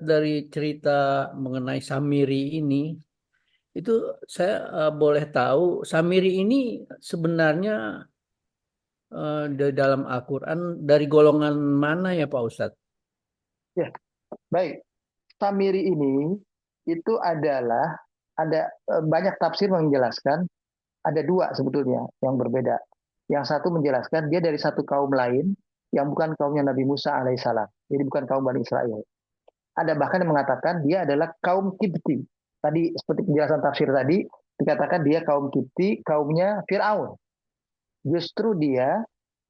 dari cerita mengenai Samiri ini, itu saya boleh tahu Samiri ini sebenarnya di dalam Al-Quran dari golongan mana ya Pak Ustadz? Ya, baik. Samiri ini itu adalah ada banyak tafsir menjelaskan ada dua sebetulnya yang berbeda. Yang satu menjelaskan dia dari satu kaum lain yang bukan kaumnya Nabi Musa alaihissalam. Jadi bukan kaum Bani Israel. Ada bahkan yang mengatakan dia adalah kaum Kipti. Tadi seperti penjelasan tafsir tadi dikatakan dia kaum Kipti, kaumnya Fir'aun. Justru dia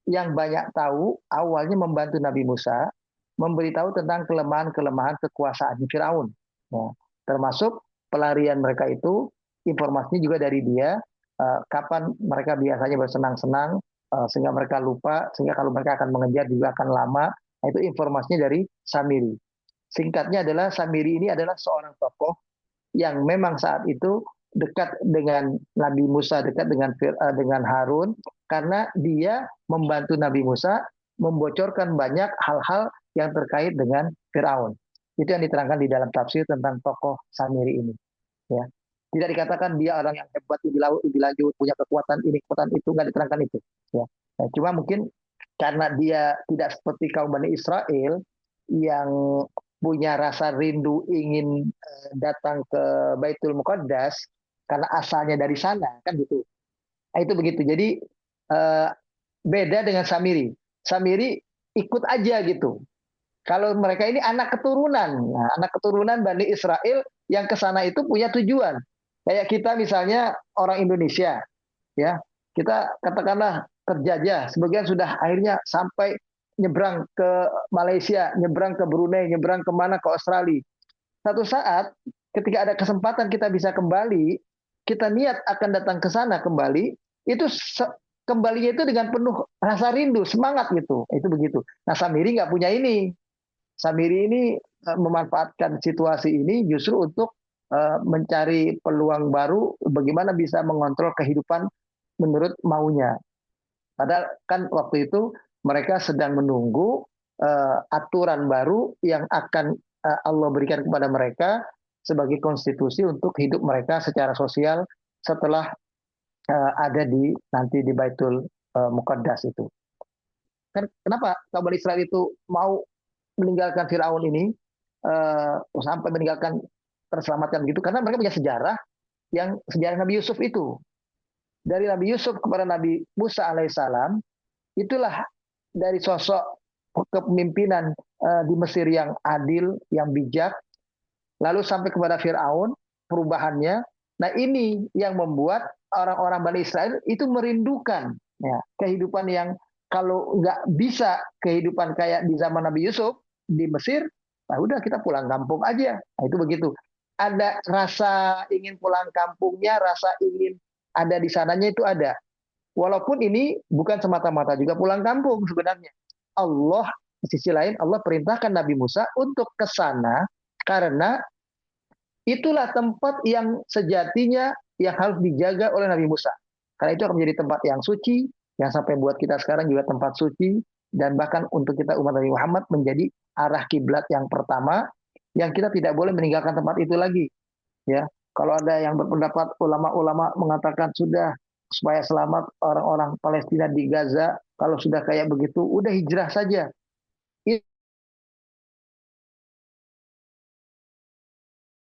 yang banyak tahu awalnya membantu Nabi Musa memberitahu tentang kelemahan-kelemahan kekuasaan Firaun. Ya, termasuk pelarian mereka itu informasinya juga dari dia kapan mereka biasanya bersenang-senang sehingga mereka lupa sehingga kalau mereka akan mengejar juga akan lama. Nah, itu informasinya dari Samiri. Singkatnya adalah Samiri ini adalah seorang tokoh yang memang saat itu dekat dengan Nabi Musa, dekat dengan Harun, karena dia membantu Nabi Musa membocorkan banyak hal-hal yang terkait dengan Firaun. Itu yang diterangkan di dalam tafsir tentang tokoh Samiri ini. Ya, tidak dikatakan dia orang yang hebat, lebih lanjut, punya kekuatan ini, kekuatan itu, nggak diterangkan itu. Ya, nah, cuma mungkin karena dia tidak seperti kaum Bani Israel yang punya rasa rindu ingin datang ke Baitul Muqaddas karena asalnya dari sana kan gitu. Nah, itu begitu. Jadi eh, beda dengan Samiri. Samiri ikut aja gitu. Kalau mereka ini anak keturunan, nah, anak keturunan Bani Israel yang ke sana itu punya tujuan. Kayak kita misalnya orang Indonesia, ya kita katakanlah terjajah, sebagian sudah akhirnya sampai nyebrang ke Malaysia, nyebrang ke Brunei, nyebrang kemana ke Australia. Satu saat ketika ada kesempatan kita bisa kembali, kita niat akan datang ke sana kembali, itu kembalinya itu dengan penuh rasa rindu, semangat gitu. Itu begitu. Nah, Samiri nggak punya ini. Samiri ini memanfaatkan situasi ini justru untuk mencari peluang baru bagaimana bisa mengontrol kehidupan menurut maunya. Padahal kan waktu itu mereka sedang menunggu aturan baru yang akan Allah berikan kepada mereka sebagai konstitusi untuk hidup mereka secara sosial setelah ada di nanti di Baitul Muqaddas itu. Kan kenapa kaum Bani Israel itu mau meninggalkan Firaun ini sampai meninggalkan terselamatkan gitu? Karena mereka punya sejarah yang sejarah Nabi Yusuf itu. Dari Nabi Yusuf kepada Nabi Musa alaihissalam, itulah dari sosok kepemimpinan di Mesir yang adil, yang bijak, lalu sampai kepada Firaun, perubahannya. Nah, ini yang membuat orang-orang Bani Israel itu merindukan ya, kehidupan yang kalau nggak bisa kehidupan kayak di zaman Nabi Yusuf di Mesir, nah udah kita pulang kampung aja. Nah, itu begitu. Ada rasa ingin pulang kampungnya, rasa ingin ada di sananya itu ada. Walaupun ini bukan semata-mata juga pulang kampung sebenarnya. Allah di sisi lain Allah perintahkan Nabi Musa untuk ke sana karena itulah tempat yang sejatinya yang harus dijaga oleh Nabi Musa. Karena itu akan menjadi tempat yang suci, yang sampai buat kita sekarang juga tempat suci, dan bahkan untuk kita umat Nabi Muhammad menjadi arah kiblat yang pertama, yang kita tidak boleh meninggalkan tempat itu lagi. Ya, kalau ada yang berpendapat ulama-ulama mengatakan sudah supaya selamat orang-orang Palestina di Gaza, kalau sudah kayak begitu, udah hijrah saja.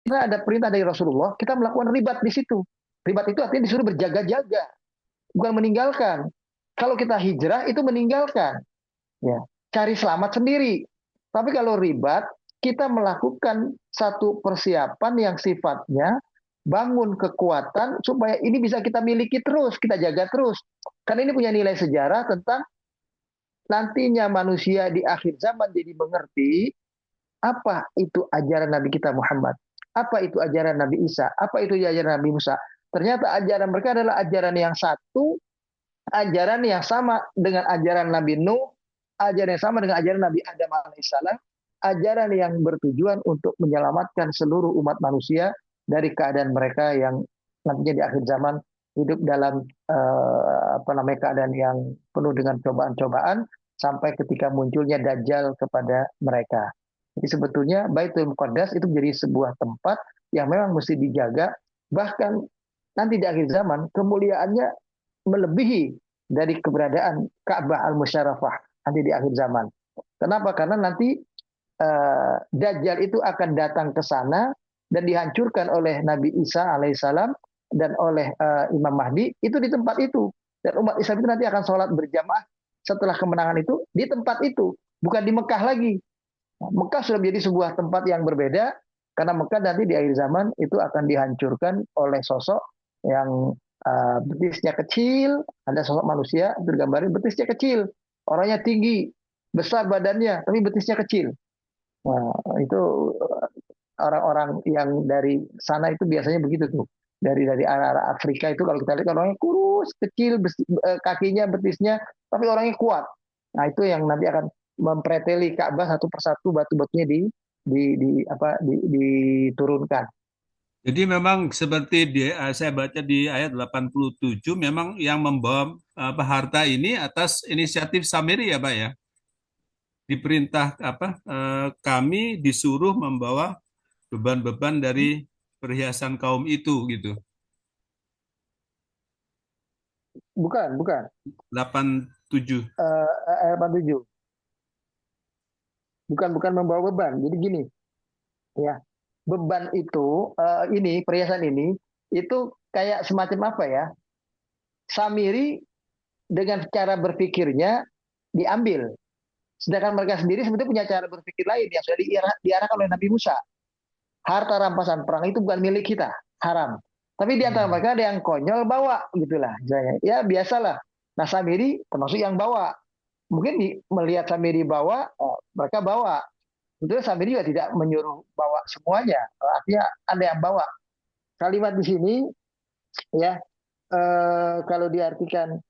Kita ada perintah dari Rasulullah, kita melakukan ribat di situ. Ribat itu artinya disuruh berjaga-jaga, bukan meninggalkan. Kalau kita hijrah itu meninggalkan, ya cari selamat sendiri. Tapi kalau ribat, kita melakukan satu persiapan yang sifatnya bangun kekuatan supaya ini bisa kita miliki terus, kita jaga terus. Karena ini punya nilai sejarah tentang nantinya manusia di akhir zaman jadi mengerti apa itu ajaran Nabi kita Muhammad, apa itu ajaran Nabi Isa, apa itu ajaran Nabi Musa. Ternyata ajaran mereka adalah ajaran yang satu, ajaran yang sama dengan ajaran Nabi Nuh, ajaran yang sama dengan ajaran Nabi Adam alaihissalam, ajaran yang bertujuan untuk menyelamatkan seluruh umat manusia dari keadaan mereka yang nantinya di akhir zaman hidup dalam keadaan yang penuh dengan cobaan-cobaan sampai ketika munculnya dajjal kepada mereka. Jadi sebetulnya Baitul Muqaddas itu menjadi sebuah tempat yang memang mesti dijaga, bahkan nanti di akhir zaman kemuliaannya melebihi dari keberadaan Ka'bah Al-Musyarrafah nanti di akhir zaman. Kenapa? Karena nanti Dajjal itu akan datang ke sana dan dihancurkan oleh Nabi Isa alaihissalam dan oleh Imam Mahdi itu di tempat itu. Dan umat Islam itu nanti akan sholat berjamaah setelah kemenangan itu di tempat itu, bukan di Mekah lagi. Nah, Mekah sudah menjadi sebuah tempat yang berbeda karena Mekah nanti di akhir zaman itu akan dihancurkan oleh sosok yang betisnya kecil, ada sosok manusia tergambarin betisnya kecil, orangnya tinggi, besar badannya, tapi betisnya kecil. Nah, itu orang-orang yang dari sana itu biasanya begitu tuh. Dari arah Afrika itu kalau kita lihat orangnya kurus, kecil, kakinya, betisnya, tapi orangnya kuat. Nah, itu yang nanti akan mempreteli Ka'bah satu persatu batu-batunya diturunkan. Jadi memang seperti saya baca di ayat 87 memang yang membawa harta ini atas inisiatif Samiri ya Pak ya. Diperintah kami disuruh membawa beban-beban dari perhiasan kaum itu gitu. Bukan. 87. 87. Bukan membawa beban. Jadi gini, ya beban itu ini perhiasan ini itu kayak semacam apa ya? Samiri dengan cara berpikirnya diambil. Sedangkan mereka sendiri sebetulnya punya cara berpikir lain yang sudah diarahkan oleh Nabi Musa. Harta rampasan perang itu bukan milik kita, haram. Tapi di antara mereka ada yang konyol bawa, gitulah. Ya biasalah. Nah Samiri termasuk yang bawa. Mungkin melihat Samiri bawa, mereka bawa. Tentunya Samiri juga tidak menyuruh bawa semuanya. Artinya ada yang bawa. Kalimat di sini, ya kalau diartikan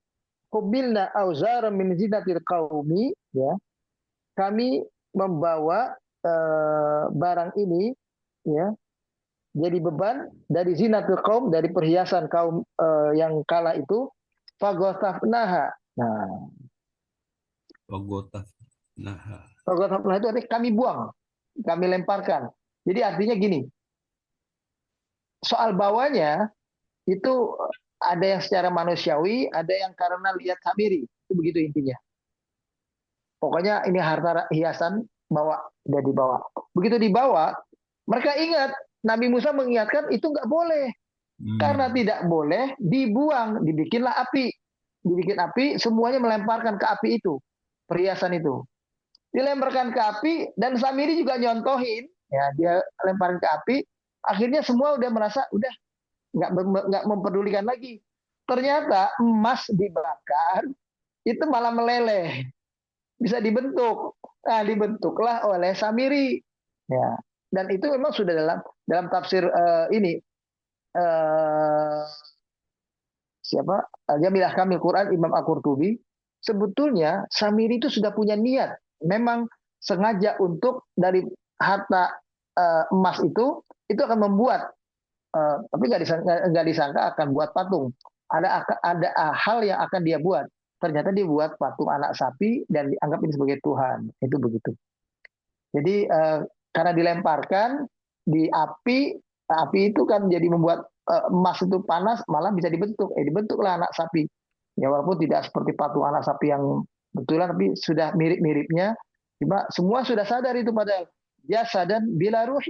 Kubilna auzara min zinatil qaumi, ya kami membawa barang ini, ya jadi beban dari zinatul kaum, dari perhiasan kaum yang kala itu, fagotafnaha. Nah, Ogotaf. Nah, fagotafnaha itu artinya kami buang, kami lemparkan. Jadi artinya gini, soal bawanya itu ada yang secara manusiawi, ada yang karena lihat Samiri. Itu begitu intinya. Pokoknya ini harta hiasan bawa, udah dibawa. Begitu dibawa, mereka ingat Nabi Musa mengingatkan itu nggak boleh. Karena tidak boleh dibuang, dibikinlah api. Dibikin api, semuanya melemparkan ke api itu. Perhiasan itu. Dilemparkan ke api, dan Samiri juga nyontohin. Ya, dia lemparin ke api. Akhirnya semua udah merasa, udah nggak memperdulikan lagi. Ternyata emas dibakar, itu malah meleleh. Bisa dibentuk. Nah, dibentuklah oleh Samiri. Ya. Dan itu memang sudah dalam tafsir ini siapa Jamilah Kamil Quran Imam Al-Qurtubi, sebetulnya Samiri itu sudah punya niat, memang sengaja untuk dari harta emas itu akan membuat tapi nggak disangka akan buat patung. Ada hal yang akan dia buat. Ternyata dia buat patung anak sapi dan dianggap ini sebagai Tuhan. Itu begitu. Jadi karena dilemparkan di api, api itu kan jadi membuat emas itu panas, malah bisa dibentuk. Dibentuklah anak sapi. Ya walaupun tidak seperti patung anak sapi yang betulan, tapi sudah mirip-miripnya. Cuma semua sudah sadar itu pada jasa dan bila ruh,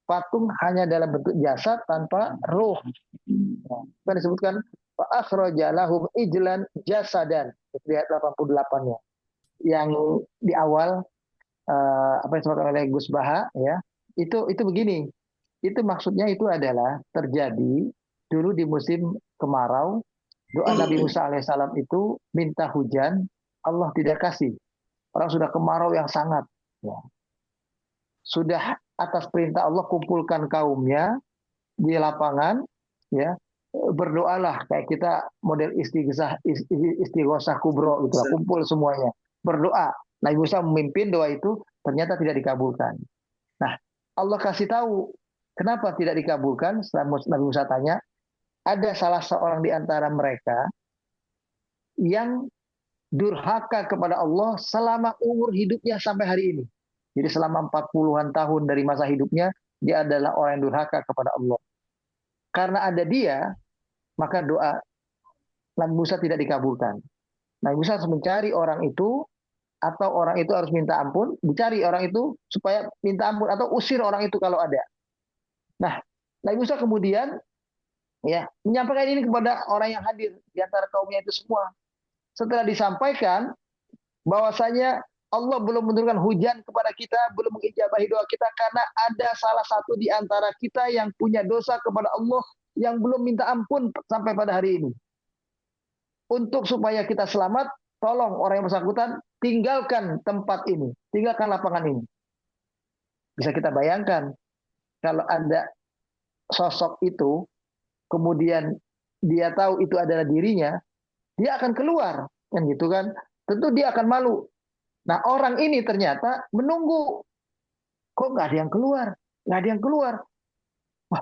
patung hanya dalam bentuk jasad tanpa ruh. Kan disebutkan akhraja lahum ijlan jasadan. Lihat 88-nya. Yang di awal apa yang disebutkan oleh Gus Baha, ya itu begini, itu maksudnya itu adalah terjadi dulu di musim kemarau, doa Nabi Musa alaihissalam itu minta hujan, Allah tidak kasih, orang sudah kemarau yang sangat, ya. Sudah atas perintah Allah kumpulkan kaumnya di lapangan, ya berdoalah kayak kita model istighosah kubro gitu lah, kumpul semuanya berdoa. Nabi Musa memimpin doa itu, ternyata tidak dikabulkan. Nah, Allah kasih tahu kenapa tidak dikabulkan. Setelah Nabi Musa tanya, ada salah seorang di antara mereka yang durhaka kepada Allah selama umur hidupnya sampai hari ini. Jadi selama 40-an tahun dari masa hidupnya, dia adalah orang yang durhaka kepada Allah. Karena ada dia, maka doa Nabi Musa tidak dikabulkan. Nabi Musa harus mencari orang itu, atau orang itu harus minta ampun, dicari orang itu supaya minta ampun, atau usir orang itu kalau ada. Nah, Nabi Musa kemudian ya menyampaikan ini kepada orang yang hadir di antara kaumnya itu semua. Setelah disampaikan bahwasanya Allah belum menurunkan hujan kepada kita, belum mengijabahi doa kita karena ada salah satu di antara kita yang punya dosa kepada Allah yang belum minta ampun sampai pada hari ini. Untuk supaya kita selamat, tolong orang yang bersangkutan tinggalkan tempat ini, tinggalkan lapangan ini. Bisa kita bayangkan kalau ada sosok itu, kemudian dia tahu itu adalah dirinya, dia akan keluar, kan gitu kan? Tentu dia akan malu. Nah, orang ini ternyata menunggu. Kok nggak ada yang keluar? Nggak ada yang keluar. Wah,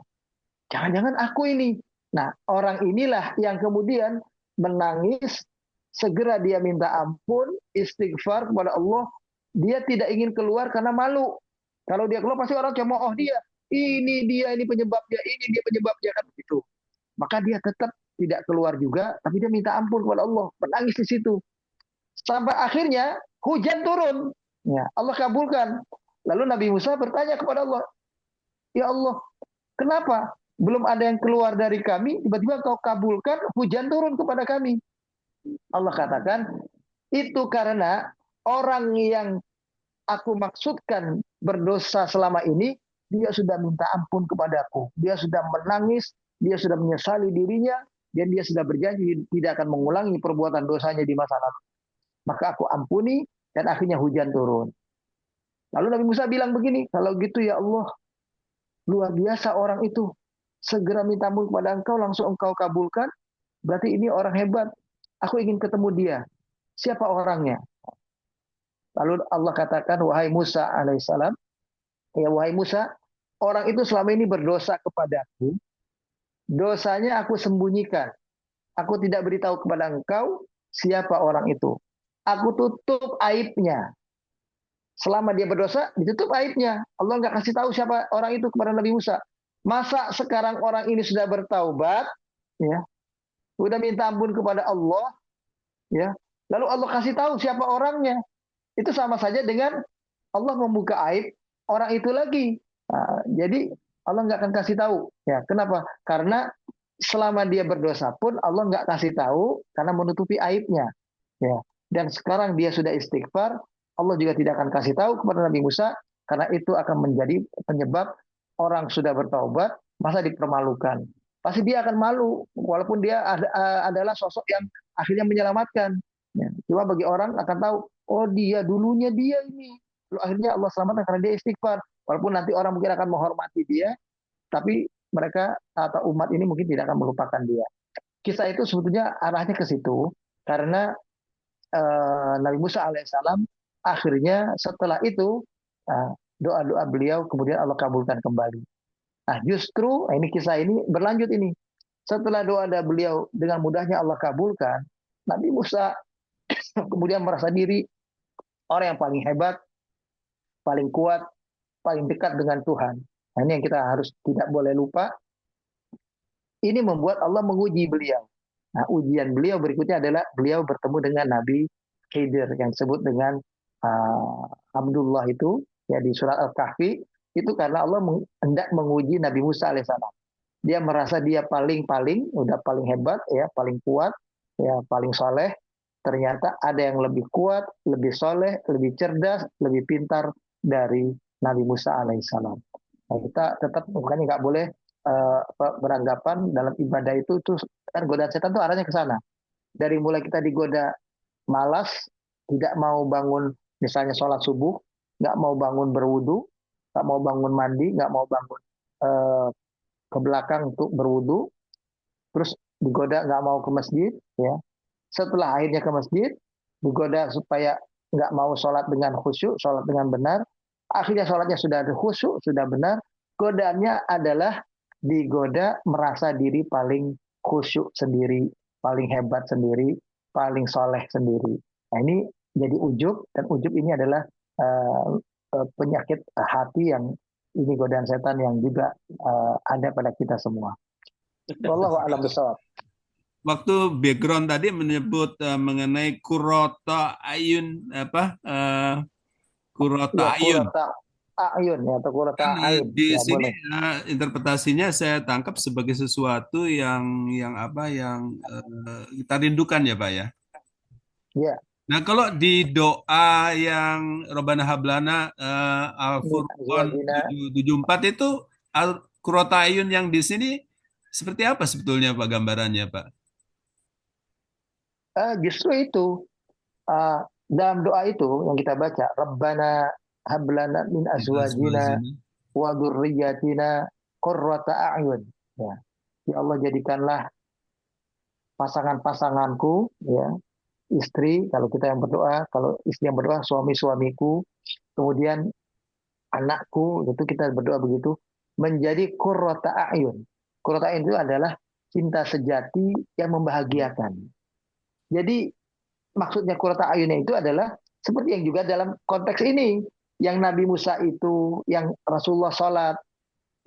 jangan-jangan aku ini. Nah, orang inilah yang kemudian menangis, segera dia minta ampun, istighfar kepada Allah. Dia tidak ingin keluar karena malu. Kalau dia keluar pasti orang cemooh dia. Ini penyebabnya, ini dia penyebabnya, kan begitu. Maka dia tetap tidak keluar juga, tapi dia minta ampun kepada Allah, menangis di situ. Sampai akhirnya hujan turun. Ya, Allah kabulkan. Lalu Nabi Musa bertanya kepada Allah, "Ya Allah, kenapa belum ada yang keluar dari kami, tiba-tiba kau kabulkan hujan turun kepada kami?" Allah katakan, "Itu karena orang yang aku maksudkan berdosa selama ini, dia sudah minta ampun kepadaku. Dia sudah menangis, dia sudah menyesali dirinya, dan dia sudah berjanji tidak akan mengulangi perbuatan dosanya di masa lalu. Maka aku ampuni, dan akhirnya hujan turun." Lalu Nabi Musa bilang begini, "Kalau gitu ya Allah, luar biasa orang itu. Segera minta ampun kepada engkau, langsung engkau kabulkan. Berarti ini orang hebat. Aku ingin ketemu dia. Siapa orangnya?" Lalu Allah katakan, "Wahai Musa alaihissalam, ya wahai Musa, orang itu selama ini berdosa kepadaku. Dosanya aku sembunyikan. Aku tidak beritahu kepada engkau siapa orang itu. Aku tutup aibnya. Selama dia berdosa, ditutup aibnya. Allah nggak kasih tahu siapa orang itu kepada Nabi Musa. Masa sekarang orang ini sudah bertaubat, ya, sudah minta ampun kepada Allah, ya, lalu Allah kasih tahu siapa orangnya. Itu sama saja dengan Allah membuka aib orang itu lagi. Nah, jadi Allah nggak akan kasih tahu. Ya, kenapa? Karena selama dia berdosa pun Allah nggak kasih tahu karena menutupi aibnya. Ya. Dan sekarang dia sudah istighfar, Allah juga tidak akan kasih tahu kepada Nabi Musa karena itu akan menjadi penyebab orang sudah bertaubat masa dipermalukan. Pasti dia akan malu walaupun dia adalah sosok yang akhirnya menyelamatkan. Ya. Cuma bagi orang akan tahu, oh dia dulunya dia ini. Lalu akhirnya Allah selamatkan karena dia istighfar. Walaupun nanti orang mungkin akan menghormati dia, tapi mereka atau umat ini mungkin tidak akan melupakan dia. Kisah itu sebetulnya arahnya ke situ karena Nabi Musa alaihissalam akhirnya setelah itu doa-doa beliau kemudian Allah kabulkan kembali. Nah justru ini kisah ini berlanjut ini. Setelah doa-doa beliau dengan mudahnya Allah kabulkan, Nabi Musa kemudian merasa diri orang yang paling hebat, paling kuat, paling dekat dengan Tuhan. Nah, ini yang kita harus tidak boleh lupa. Ini membuat Allah menguji beliau. Nah, ujian beliau berikutnya adalah beliau bertemu dengan Nabi Khidir yang disebut dengan Abdullah itu ya di surat Al-Kahfi itu karena Allah hendak menguji Nabi Musa alaihissalam. Dia merasa dia paling udah paling hebat ya, paling kuat ya, paling soleh. Ternyata ada yang lebih kuat, lebih soleh, lebih cerdas, lebih pintar dari Nabi Musa alaihissalam. Nah, kita tetap bukannya nggak boleh beranggapan dalam ibadah itu kan godaan setan tuh arahnya ke sana. Dari mulai kita digoda malas, tidak mau bangun misalnya sholat subuh, nggak mau bangun berwudu, nggak mau bangun mandi, nggak mau bangun ke belakang untuk berwudu, terus digoda nggak mau ke masjid, ya. Setelah akhirnya ke masjid, digoda supaya nggak mau sholat dengan khusyuk, sholat dengan benar. Akhirnya sholatnya sudah khusyuk, sudah benar. Godaannya adalah digoda merasa diri paling khusyuk sendiri, paling hebat sendiri, paling soleh sendiri. Nah ini jadi ujub, dan ujub ini adalah penyakit hati yang ini godaan setan yang juga ada pada kita semua. Wallahu a'lam bishawab. Waktu background tadi menyebut mengenai kurota ayun kurota Ya, ayun. qurrata a'yun ya, atau qurrata Kan ain. di Ya, sini boleh. interpretasinya saya tangkap sebagai sesuatu yang apa yang kita rindukan ya Pak ya. Ya, Nah kalau di doa yang Robbana Hablana min Al-Furqan azwajina. 774 itu Kurotayun yang di sini seperti apa sebetulnya Pak gambarannya Pak? Justru itu, uh, dalam doa itu yang kita baca, Rabbana hablana min azwajina Azwajina. wa dzurriyyatina qurrata a'yun. Ya. Ya Allah, jadikanlah pasangan-pasanganku, ya, istri kalau kita yang berdoa, kalau istri yang berdoa suami-suamiku, kemudian anakku, itu kita berdoa begitu, menjadi qurrata a'yun. Qurrata a'yun itu adalah cinta sejati yang membahagiakan. Jadi maksudnya qurrata a'yunnya itu adalah seperti yang juga dalam konteks ini, yang Nabi Musa itu, yang Rasulullah sholat.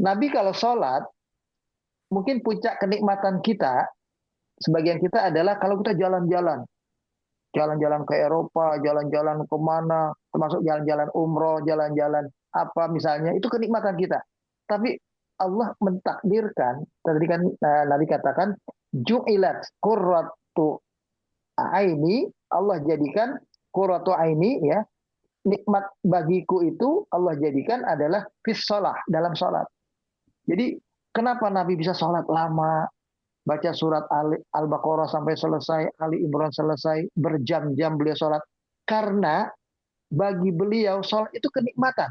Nabi kalau sholat, mungkin puncak kenikmatan kita, sebagian kita adalah kalau kita jalan-jalan. Jalan-jalan ke Eropa, jalan-jalan kemana, termasuk jalan-jalan umroh, jalan-jalan apa misalnya, itu kenikmatan kita. Tapi Allah mentakdirkan, tadi kan Nabi katakan, ju'ilat qurratu aini, Allah jadikan qurratu aini, ya, nikmat bagiku itu Allah jadikan adalah fis sholah, dalam sholat. Jadi kenapa Nabi bisa sholat lama, baca surat Al-Baqarah sampai selesai, Ali Imran selesai, berjam-jam beliau sholat. Karena bagi beliau sholat itu kenikmatan.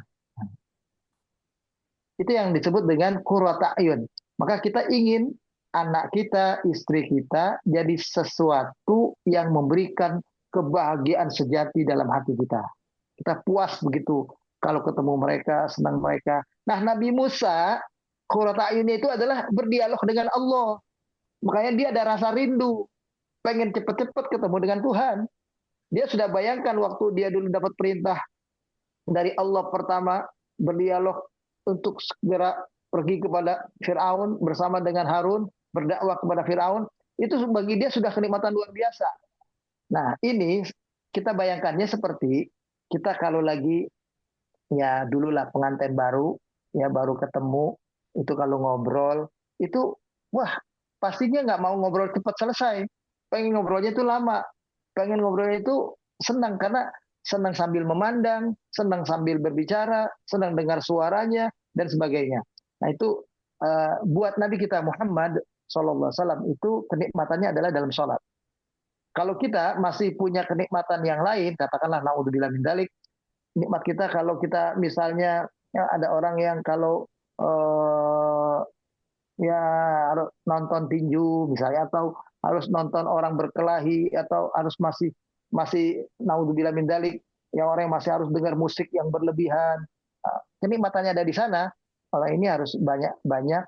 Itu yang disebut dengan qurrata ayun. Maka kita ingin anak kita, istri kita jadi sesuatu yang memberikan kebahagiaan sejati dalam hati kita. Kita puas begitu kalau ketemu mereka, senang mereka. Nah, Nabi Musa, qurrata ayunnya itu adalah berdialog dengan Allah. Makanya dia ada rasa rindu, pengen cepat-cepat ketemu dengan Tuhan. Dia sudah bayangkan waktu dia dulu dapat perintah dari Allah pertama, berdialog untuk segera pergi kepada Firaun bersama dengan Harun, berdakwah kepada Firaun, itu bagi dia sudah kenikmatan luar biasa. Nah, ini kita bayangkannya seperti kita kalau lagi, ya dulu lah pengantin baru, ya baru ketemu, itu kalau ngobrol, itu wah pastinya nggak mau ngobrol cepat selesai. Pengen ngobrolnya itu lama. Pengen ngobrolnya itu senang karena senang sambil memandang, senang sambil berbicara, senang dengar suaranya dan sebagainya. Nah itu buat Nabi kita Muhammad SAW itu kenikmatannya adalah dalam sholat. Kalau kita masih punya kenikmatan yang lain, katakanlah naudzubillah min dzalik, nikmat kita kalau kita misalnya, ya, ada orang yang kalau ya harus nonton tinju misalnya, atau harus nonton orang berkelahi, atau harus masih masih naudzubillah min dzalik, yang orang yang masih harus dengar musik yang berlebihan. Kenikmatannya ada di sana. Orang ini harus banyak-banyak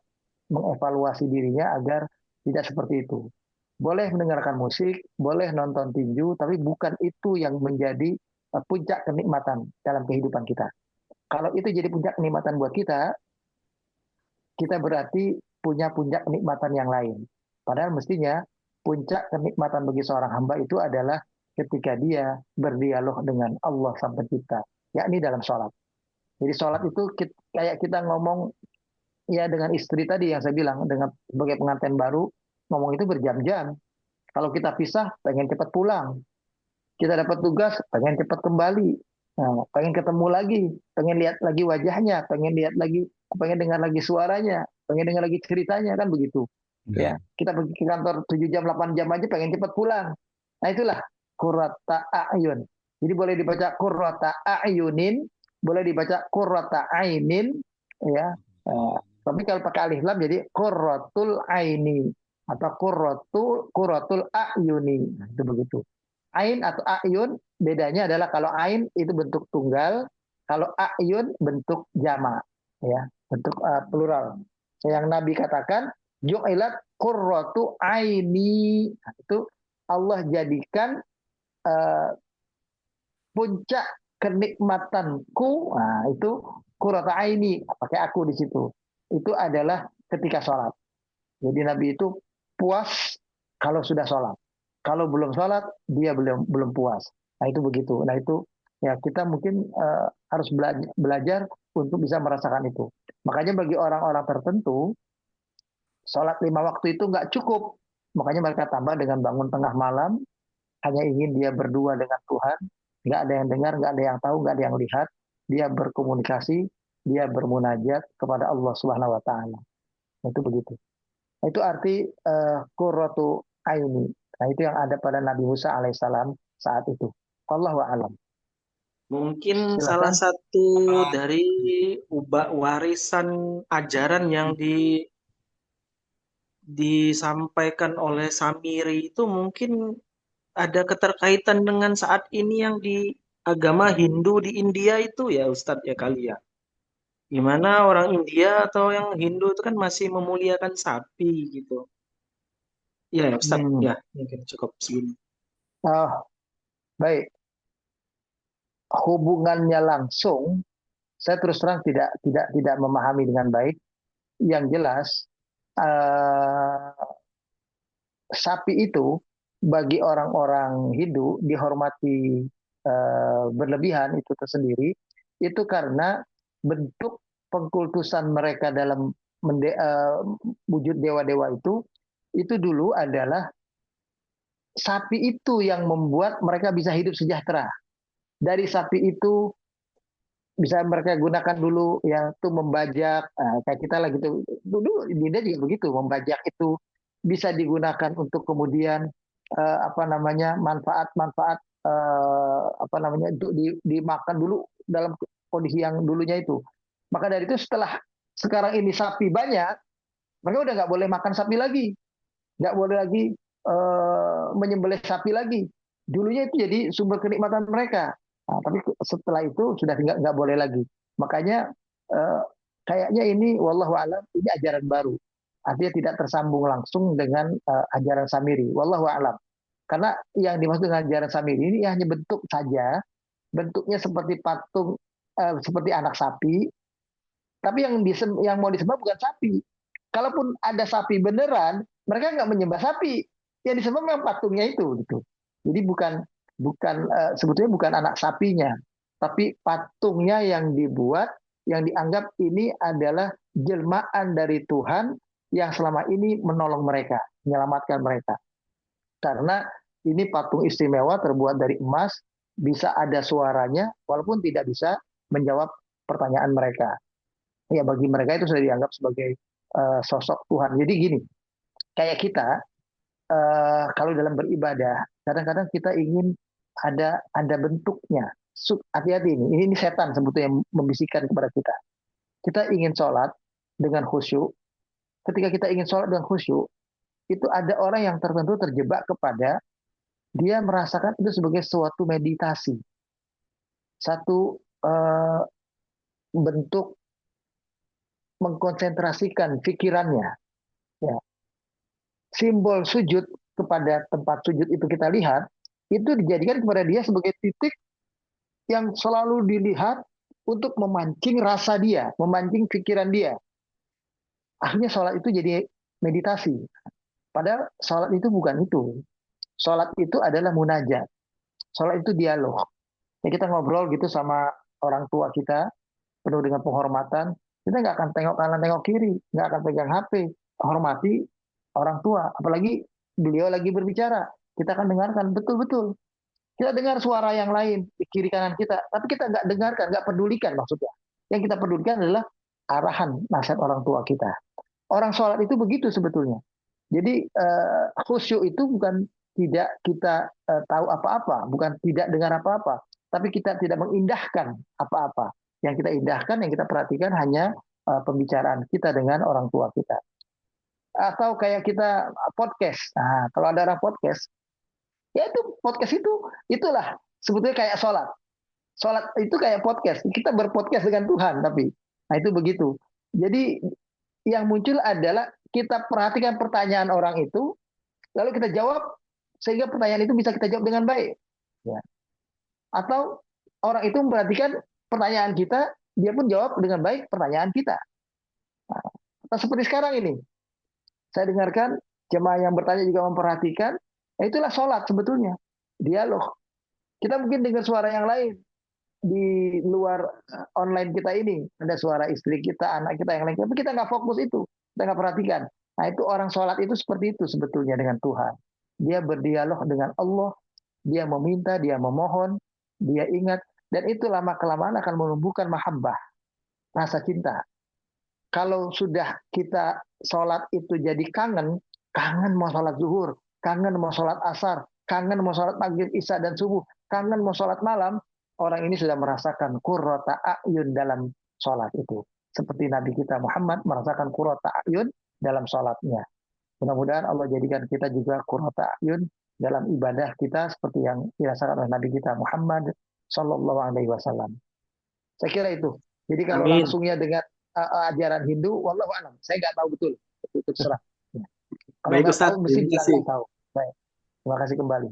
mengevaluasi dirinya agar tidak seperti itu. Boleh mendengarkan musik, boleh nonton tinju, tapi bukan itu yang menjadi puncak kenikmatan dalam kehidupan kita. Kalau itu jadi puncak kenikmatan buat kita, kita berarti punya puncak kenikmatan yang lain. Padahal mestinya puncak kenikmatan bagi seorang hamba itu adalah ketika dia berdialog dengan Allah Sang Pencipta, yakni dalam sholat. Jadi sholat itu kayak kita ngomong ya dengan istri tadi yang saya bilang, dengan sebagai pengantin baru, ngomong itu berjam-jam. Kalau kita pisah, pengen cepat pulang. Kita dapat tugas, pengen cepat kembali. Nah, pengen ketemu lagi, pengen lihat lagi wajahnya, pengen lihat lagi, pengen dengar lagi suaranya, pengen dengar lagi ceritanya, kan begitu. Ya. Ya, kita pergi ke kantor 7 jam, 8 jam aja pengen cepat pulang. Nah, itulah qurrata a'yun. Jadi boleh dibaca qurrata a'yunin, boleh dibaca qurrata ainin, ya. Tapi kalau pakai alif lam jadi qurratul aini atau qurratul a'yuni. Nah, itu begitu. Ain atau ayun bedanya adalah kalau ain itu bentuk tunggal, kalau ayun bentuk jama, ya, bentuk plural. Yang Nabi katakan ju'ilat qurratu aini. Nah, itu Allah jadikan puncak kenikmatanku, nah itu qurrata aini, pakai aku di situ. Itu adalah ketika sholat. Jadi Nabi itu puas kalau sudah sholat. Kalau belum sholat, dia belum belum puas. Nah itu begitu. Nah itu ya kita mungkin harus belajar untuk bisa merasakan itu. Makanya bagi orang-orang tertentu, sholat 5 waktu itu nggak cukup. Makanya mereka tambah dengan bangun tengah malam, hanya ingin dia berdua dengan Tuhan. Nggak ada yang dengar, nggak ada yang tahu, nggak ada yang lihat. Dia berkomunikasi, dia bermunajat kepada Allah Subhanahu Wa Taala. Itu begitu. Itu arti qurratu aini. Nah, itu yang ada pada Nabi Musa alaihissalam saat itu. Wallahu a'lam. Mungkin salah Silakan. satu dari warisan ajaran yang disampaikan oleh Samiri itu mungkin ada keterkaitan dengan saat ini yang di agama Hindu di India itu ya Ustadz ya kali ya. Gimana orang India atau yang Hindu itu kan masih memuliakan sapi gitu. Iya ya Ustadz, Hmm. ya mungkin cukup segini. Oh, baik. Hubungannya langsung, saya terus terang tidak memahami dengan baik. Yang jelas, eh, sapi itu bagi orang-orang Hindu dihormati berlebihan itu tersendiri, itu karena bentuk pengkultusan mereka dalam wujud dewa-dewa itu dulu adalah sapi itu yang membuat mereka bisa hidup sejahtera. Dari sapi itu bisa mereka gunakan dulu ya tuh membajak, kayak kita lagi tuh dulu dia juga begitu, membajak itu bisa digunakan untuk kemudian apa namanya manfaat-manfaat apa namanya untuk dimakan dulu dalam kondisi yang dulunya itu. Maka dari itu setelah sekarang ini sapi banyak, mereka udah nggak boleh makan sapi lagi, nggak boleh lagi menyembelih sapi lagi. Dulunya itu jadi sumber kenikmatan mereka. Nah, tapi setelah itu sudah nggak boleh lagi. Makanya eh, kayaknya ini, wallahu alam, ini ajaran baru. Artinya tidak tersambung langsung dengan ajaran Samiri. Wallahu alam. Karena yang dimaksud dengan ajaran Samiri ini hanya bentuk saja, bentuknya seperti patung, seperti anak sapi. Tapi yang mau disembah bukan sapi. Kalaupun ada sapi beneran, mereka nggak menyembah sapi. Yang disembah memang patungnya itu, gitu. Jadi bukan bukan sebetulnya bukan anak sapinya, tapi patungnya yang dibuat, yang dianggap ini adalah jelmaan dari Tuhan yang selama ini menolong mereka, menyelamatkan mereka. Karena ini patung istimewa terbuat dari emas, bisa ada suaranya, walaupun tidak bisa menjawab pertanyaan mereka. Ya bagi mereka itu sudah dianggap sebagai sosok Tuhan. Jadi gini, kayak kita kalau dalam beribadah, kadang-kadang kita ingin ada bentuknya. Hati-hati ini setan sebetulnya yang membisikkan kepada kita. Kita ingin sholat dengan khusyuk. Ketika kita ingin sholat dengan khusyuk, itu ada orang yang tertentu terjebak kepada dia merasakan itu sebagai suatu meditasi, satu bentuk mengkonsentrasikan pikirannya. Ya. Simbol sujud kepada tempat sujud itu kita lihat, itu dijadikan kepada dia sebagai titik yang selalu dilihat untuk memancing rasa dia, memancing pikiran dia. Akhirnya sholat itu jadi meditasi. Padahal sholat itu bukan itu. Sholat itu adalah munajat. Sholat itu dialog. Ya, kita ngobrol gitu sama orang tua kita, penuh dengan penghormatan. Kita nggak akan tengok kanan, tengok kiri. Nggak akan pegang HP. Hormati orang tua. Apalagi beliau lagi berbicara. Kita akan dengarkan betul-betul. Kita dengar suara yang lain di kiri kanan kita, tapi kita nggak dengarkan, nggak pedulikan maksudnya. Yang kita pedulikan adalah arahan nasihat orang tua kita. Orang sholat itu begitu sebetulnya. Jadi khusyuk itu bukan tidak kita tahu apa-apa, bukan tidak dengar apa-apa, tapi kita tidak mengindahkan apa-apa. Yang kita indahkan, yang kita perhatikan hanya pembicaraan kita dengan orang tua kita. Atau kayak kita podcast. Nah, kalau ada orang podcast, ya itu podcast itulah sebetulnya kayak sholat. Sholat itu kayak podcast. Kita berpodcast dengan Tuhan, tapi nah itu begitu. Jadi yang muncul adalah kita perhatikan pertanyaan orang itu, lalu kita jawab sehingga pertanyaan itu bisa kita jawab dengan baik. Ya. Atau orang itu memperhatikan pertanyaan kita, dia pun jawab dengan baik pertanyaan kita. Nah, seperti sekarang ini, saya dengarkan jemaah yang bertanya juga memperhatikan, itulah sholat sebetulnya, dialog. Kita mungkin dengar suara yang lain di luar online kita ini, ada suara istri kita, anak kita yang lain, tapi kita nggak fokus itu, kita nggak perhatikan. Nah itu orang sholat itu seperti itu sebetulnya dengan Tuhan. Dia berdialog dengan Allah, dia meminta, dia memohon, dia ingat, dan itu lama-kelamaan akan menumbuhkan mahabbah, rasa cinta. Kalau sudah kita sholat itu jadi kangen, kangen mau sholat zuhur, kangen mau sholat asar, kangen mau sholat maghrib, isya, dan subuh, kangen mau sholat malam, orang ini sudah merasakan qurrata a'yun dalam sholat itu. Seperti Nabi kita Muhammad merasakan qurrata a'yun dalam sholatnya. Mudah-mudahan Allah jadikan kita juga qurrata a'yun dalam ibadah kita seperti yang dirasakan oleh Nabi kita Muhammad Sallallahu Alaihi Wasallam. Saya kira itu. Jadi kalau Amin. langsungnya dengan ajaran Hindu, wallahu alam, saya nggak tahu betul, itu terserah. Ya. Kalau Baik nggak Ustaz, tahu, mesti terima bilang kasih. nggak tahu. Baik, terima kasih kembali.